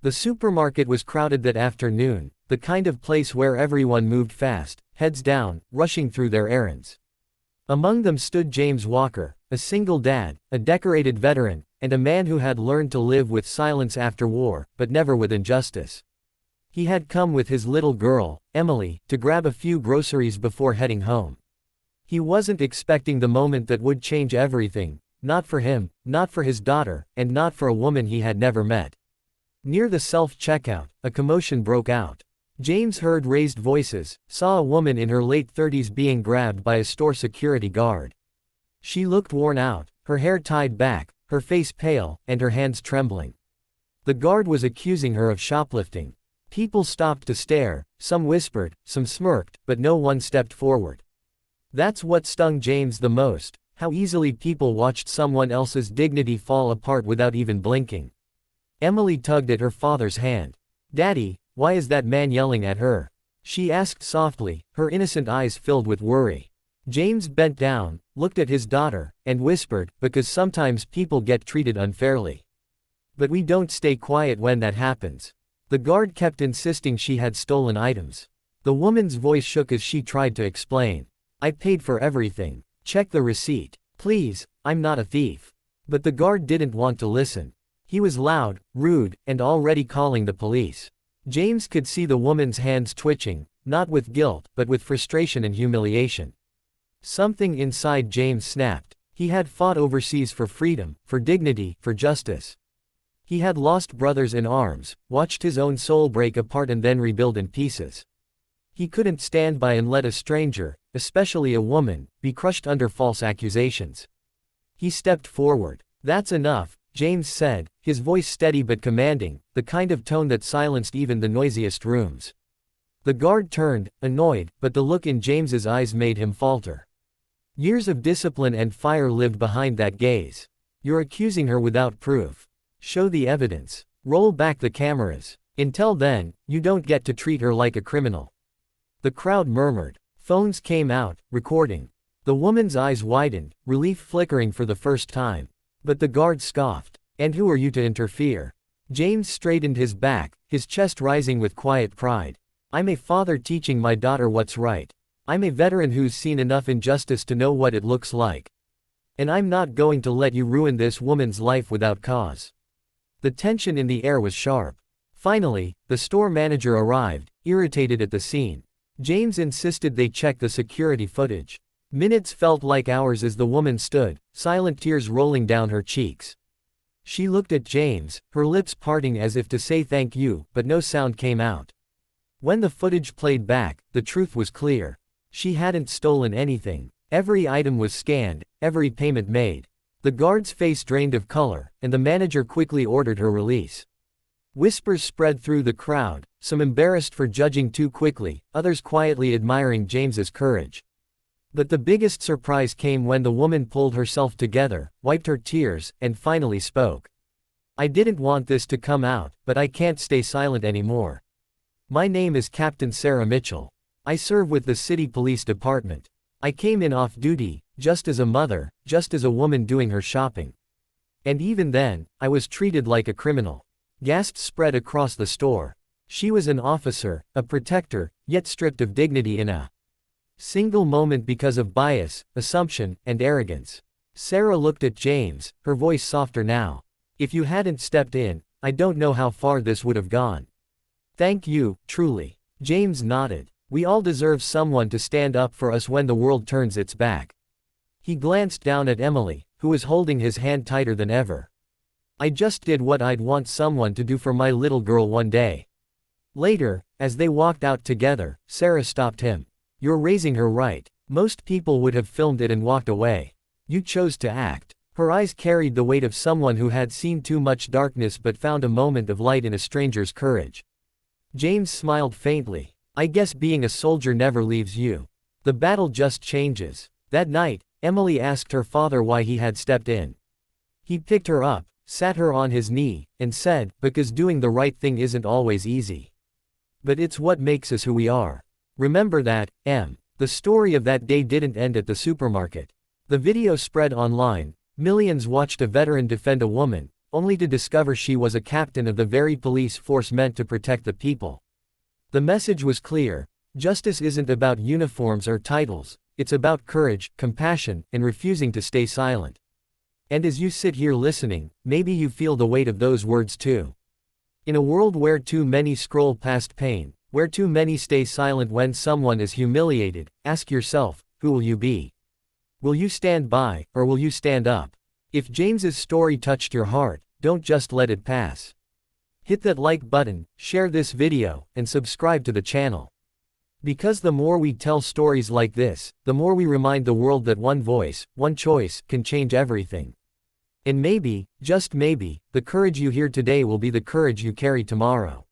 The supermarket was crowded that afternoon, the kind of place where everyone moved fast, heads down, rushing through their errands. Among them stood James Walker, a single dad, a decorated veteran, and a man who had learned to live with silence after war, but never with injustice. He had come with his little girl, Emily, to grab a few groceries before heading home. He wasn't expecting the moment that would change everything, not for him, not for his daughter, and not for a woman he had never met. Near the self-checkout, a commotion broke out. James heard raised voices, saw a woman in her late 30s being grabbed by a store security guard. She looked worn out, her hair tied back, her face pale, and her hands trembling. The guard was accusing her of shoplifting. People stopped to stare, some whispered, some smirked, but no one stepped forward. That's what stung James the most, how easily people watched someone else's dignity fall apart without even blinking. Emily tugged at her father's hand. "Daddy, why is that man yelling at her?" she asked softly, her innocent eyes filled with worry. James bent down, looked at his daughter, and whispered, "Because sometimes people get treated unfairly. But we don't stay quiet when that happens." The guard kept insisting she had stolen items. The woman's voice shook as she tried to explain. "I paid for everything. Check the receipt. Please, I'm not a thief." But the guard didn't want to listen. He was loud, rude, and already calling the police. James could see the woman's hands twitching, not with guilt, but with frustration and humiliation. Something inside James snapped. He had fought overseas for freedom, for dignity, for justice. He had lost brothers in arms, watched his own soul break apart and then rebuild in pieces. He couldn't stand by and let a stranger, especially a woman, be crushed under false accusations. He stepped forward. "That's enough," James said, his voice steady but commanding, the kind of tone that silenced even the noisiest rooms. The guard turned, annoyed, but the look in James's eyes made him falter. Years of discipline and fire lived behind that gaze. "You're accusing her without proof. Show the evidence. Roll back the cameras. Until then, you don't get to treat her like a criminal." The crowd murmured. Phones came out, recording. The woman's eyes widened, relief flickering for the first time. But the guard scoffed. "And who are you to interfere?" James straightened his back, his chest rising with quiet pride. "I'm a father teaching my daughter what's right. I'm a veteran who's seen enough injustice to know what it looks like. And I'm not going to let you ruin this woman's life without cause." The tension in the air was sharp. Finally, the store manager arrived, irritated at the scene. James insisted they check the security footage. Minutes felt like hours as the woman stood, silent tears rolling down her cheeks. She looked at James, her lips parting as if to say thank you, but no sound came out. When the footage played back, the truth was clear. She hadn't stolen anything. Every item was scanned, every payment made. The guard's face drained of color, and the manager quickly ordered her release. Whispers spread through the crowd, some embarrassed for judging too quickly, others quietly admiring James's courage. But the biggest surprise came when the woman pulled herself together, wiped her tears, and finally spoke. "I didn't want this to come out, but I can't stay silent anymore. My name is Captain Sarah Mitchell. I serve with the city police department. I came in off duty, just as a mother, just as a woman doing her shopping. And even then, I was treated like a criminal." Gasps spread across the store. She was an officer, a protector, yet stripped of dignity in a single moment because of bias, assumption, and arrogance. Sarah looked at James, her voice softer now. "If you hadn't stepped in, I don't know how far this would have gone." "Thank you, truly." James nodded. "We all deserve someone to stand up for us when the world turns its back." He glanced down at Emily, who was holding his hand tighter than ever. "I just did what I'd want someone to do for my little girl one day." Later, as they walked out together, Sarah stopped him. "You're raising her right. Most people would have filmed it and walked away. You chose to act." Her eyes carried the weight of someone who had seen too much darkness but found a moment of light in a stranger's courage. James smiled faintly. "I guess being a soldier never leaves you. The battle just changes." That night, Emily asked her father why he had stepped in. He picked her up, sat her on his knee, and said, "Because doing the right thing isn't always easy. But it's what makes us who we are. Remember that, Em." The story of that day didn't end at the supermarket. The video spread online. Millions watched a veteran defend a woman, only to discover she was a captain of the very police force meant to protect the people. The message was clear: justice isn't about uniforms or titles, it's about courage, compassion, and refusing to stay silent. And as you sit here listening, maybe you feel the weight of those words too. In a world where too many scroll past pain, where too many stay silent when someone is humiliated, ask yourself, who will you be? Will you stand by, or will you stand up? If James's story touched your heart, don't just let it pass. Hit that like button, share this video, and subscribe to the channel. Because the more we tell stories like this, the more we remind the world that one voice, one choice, can change everything. And maybe, just maybe, the courage you hear today will be the courage you carry tomorrow.